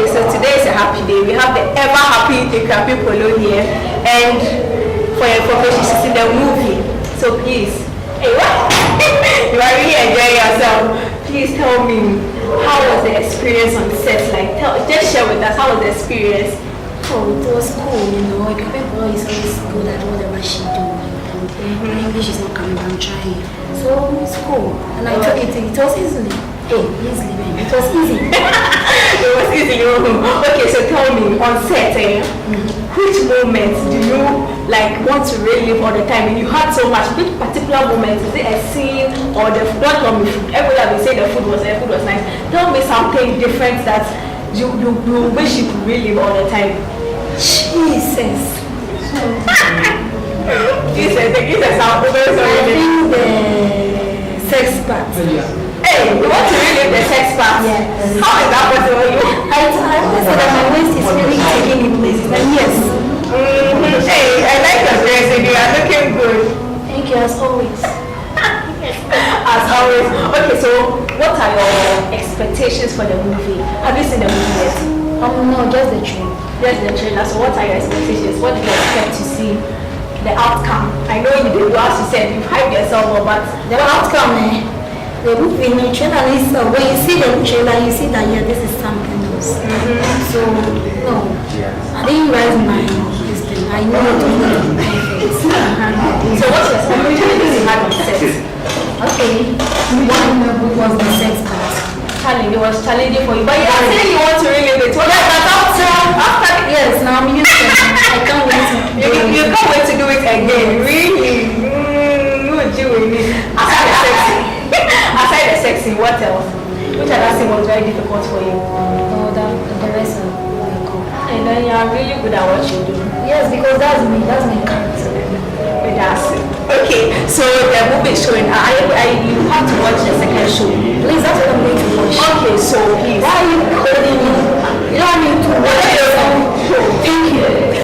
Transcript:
Okay, so today is a happy day. We have the ever happy Ikapi Polo here, and for your information, she's in the movie. So please, hey, what? You are really enjoying yourself. Please tell me, how was the experience on set? Like, just share with us, how was the experience? Oh, it was cool, you know. Ikapi Polo is always good at whatever she do. My English is not coming, but I'm trying. So it's cool, and I took it. It was easily. Hey, easily, man. It was easy. It was easy. Okay, so tell me, on set, which moments do you like want to relive all the time? And you had so much. Which particular moment? Is it a scene or the food? Don't tell me food. Everybody have been saying the food was nice. Tell me something different that you wish you could relive all the time. Jesus. Jesus, I'm very sorry. I think the sex part. Hey, you want to relive the sex part? Yes. How is that possible? I said that my waist is really taking in places. And yes. Hey, I like your dressing. You are looking good. Thank you as always. As always. Okay, so what are your expectations for the movie? Have you seen the movie yet? No, just the trailer. Just the trailer. So what are your expectations? What do you expect to see? The outcome. I know you did, as you said, you've hyped yourself up, but The outcome, the movie in the trailer is when you see the trailer, you see that yeah, this is something else. So no, I didn't raise my this thing. I know it was going to be perfect. so what's your expectations you had on set? Okay, one was the sex part. Challenge, it was challenging for you, but you are saying you want to relive it. Well, that's after Yes, now I'm used to it. I can't wait to do it. you can't wait to do it again. Really? What do you mean? Aside the sexy. Aside the sexy, what else? Which other scene was very difficult for you? No, the rest of the cool. And then you are really good at what you do. Yes, because that's me. That's my character. That's it. Okay, so the movie is showing. You have to watch the second show. Please, that's what I'm going to watch. Okay, so please. Why are you